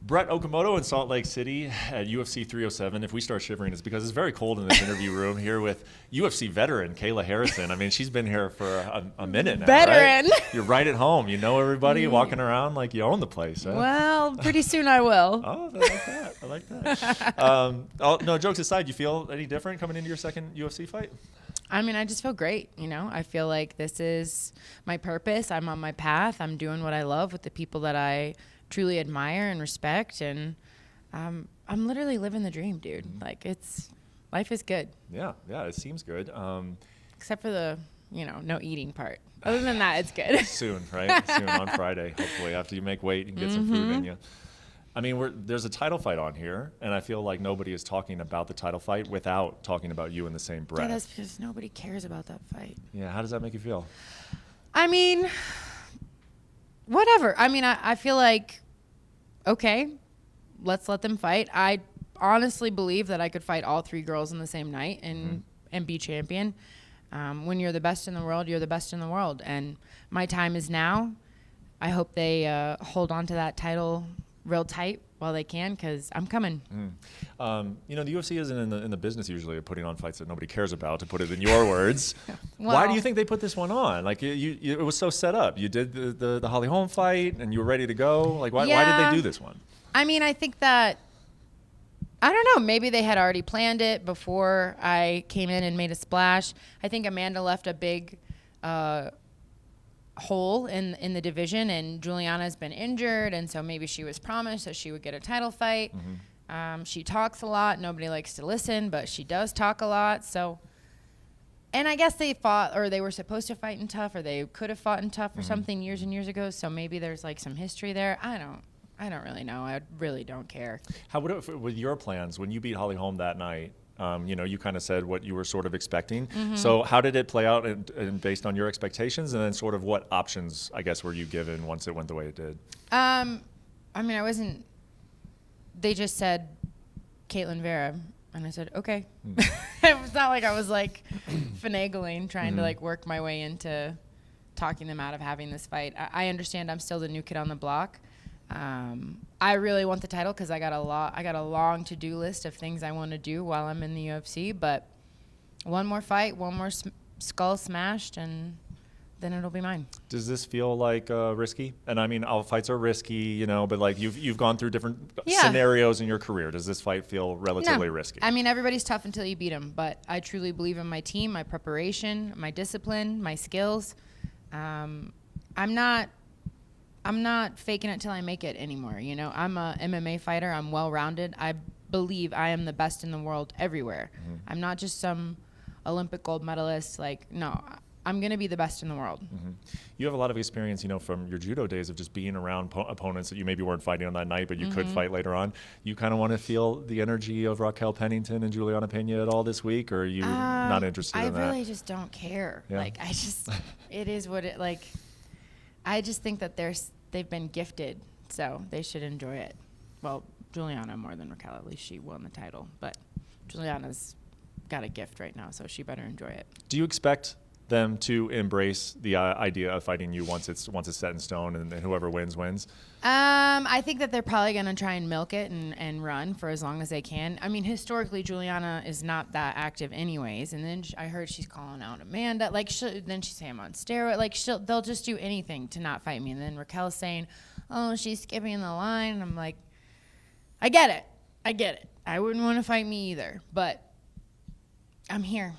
Brett Okamoto in Salt Lake City at UFC 307. If we start shivering, it's because it's very cold in this interview room here with UFC veteran Kayla Harrison. I mean, she's been here for a minute now. Veteran. Right? You're right at home. You know everybody, walking around like you own the place. Huh? Well, pretty soon I will. Oh, I like that. I like that. No, jokes aside, you feel any different coming into your second UFC fight? I mean, I just feel great. I feel like this is my purpose. I'm on my path. I'm doing what I love with the people that I truly admire and respect. And I'm literally living the dream, dude. Like, life is good. Yeah, it seems good. Except for the, no eating part. Other than that, it's good. Soon, right? Soon on Friday, hopefully. After you make weight, you can get some food in you. I mean, there's a title fight on here, and I feel like nobody is talking about the title fight without talking about you in the same breath. Yeah, that's because nobody cares about that fight. Yeah, how does that make you feel? I mean, whatever. I mean, I feel like, okay, let's let them fight. I honestly believe that I could fight all three girls in the same night and be champion. When you're the best in the world, you're the best in the world. And my time is now. I hope they hold on to that title real tight while they can, because I'm coming. The UFC isn't in the business usually of putting on fights that nobody cares about, to put it in your words. Well, why do you think they put this one on? Like, it was so set up. You did the Holly Holm fight, and you were ready to go. Like, why did they do this one? I mean, I think that, I don't know, maybe they had already planned it before I came in and made a splash. I think Amanda left a big hole in the division, and Julianna's been injured, and so maybe she was promised that she would get a title fight. She talks a lot. Nobody likes to listen, but she does talk a lot. So, and I guess they fought, or they were supposed to fight in Tough, or they could have fought in Tough or something years and years ago. So maybe there's like some history there. I don't really know. I really don't care. How would it, with your plans, when you beat Holly Holm that night? You kind of said what you were sort of expecting. So how did it play out and based on your expectations, and then sort of what options, I guess, were you given once it went the way it did? I mean, I wasn't, they just said Ketlen Vieira, and I said, okay. It was not like I was like finagling, trying to like work my way into talking them out of having this fight. I understand I'm still the new kid on the block. I really want the title because I got a long to-do list of things I want to do while I'm in the UFC, but one more fight, one more skull smashed, and then it'll be mine. Does this feel like risky? And I mean, all fights are risky, but like you've gone through different scenarios in your career. Does this fight feel relatively risky? I mean, everybody's tough until you beat them, but I truly believe in my team, my preparation, my discipline, my skills. I'm not faking it till I make it anymore. I'm a MMA fighter. I'm well-rounded. I believe I am the best in the world everywhere. I'm not just some Olympic gold medalist. Like, no, I'm going to be the best in the world. You have a lot of experience, from your judo days of just being around opponents that you maybe weren't fighting on that night, but you could fight later on. You kind of want to feel the energy of Raquel Pennington and Julianna Peña at all this week, or are you not interested in that? I really just don't care. Yeah. Like, it is what it, like, I just think that they've been gifted, so they should enjoy it. Well, Julianna more than Raquel. At least she won the title. But Julianna's got a gift right now, so she better enjoy it. Do you expect them to embrace the idea of fighting you once it's set in stone, and whoever wins? I think that they're probably going to try and milk it and run for as long as they can. I mean, historically, Julianna is not that active anyways. And then I heard she's calling out Amanda. Like, then she's saying I'm on steroid. Like, they'll just do anything to not fight me. And then Raquel's saying, oh, she's skipping the line. And I'm like, I get it. I wouldn't want to fight me either. But I'm here.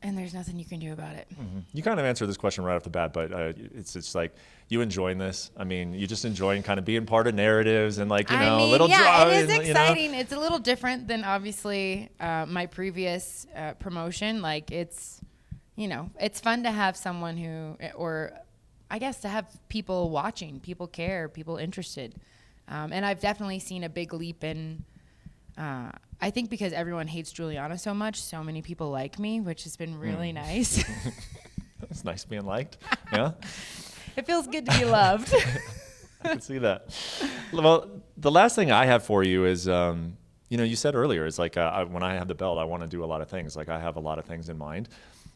And there's nothing you can do about it. You kind of answered this question right off the bat, but it's like you enjoying this. I mean, you just enjoying kind of being part of narratives and like, a little drama. It is exciting. It's a little different than obviously my previous promotion. Like it's fun to have someone or I guess to have people watching, people care, people interested. And I've definitely seen a big leap in, I think because everyone hates Julianna so much, so many people like me, which has been really nice. It's nice being liked. Yeah. It feels good to be loved. I can see that. Well, the last thing I have for you is, you said earlier, it's like when I have the belt, I want to do a lot of things. Like I have a lot of things in mind.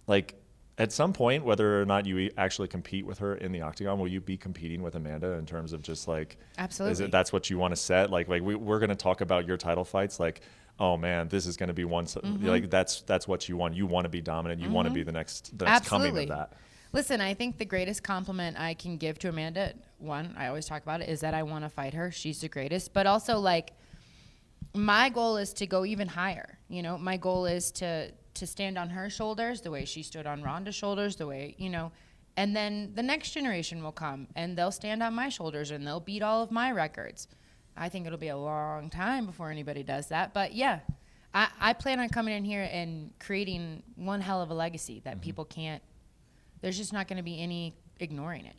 Like, At some point, whether or not you actually compete with her in the Octagon, will you be competing with Amanda in terms of just like, Absolutely. that's what you want to set? Like we're going to talk about your title fights. Like, oh man, this is going to be one. Like that's what you want. You want to be dominant. You want to be the next coming of that. Listen, I think the greatest compliment I can give to Amanda, one, I always talk about it, is that I want to fight her. She's the greatest. But also, like, my goal is to go even higher. You know, my goal is to stand on her shoulders the way she stood on Ronda's shoulders, the way, you know, and then the next generation will come and they'll stand on my shoulders and they'll beat all of my records. I think it'll be a long time before anybody does that. But yeah, I plan on coming in here and creating one hell of a legacy that people can't, there's just not going to be any ignoring it.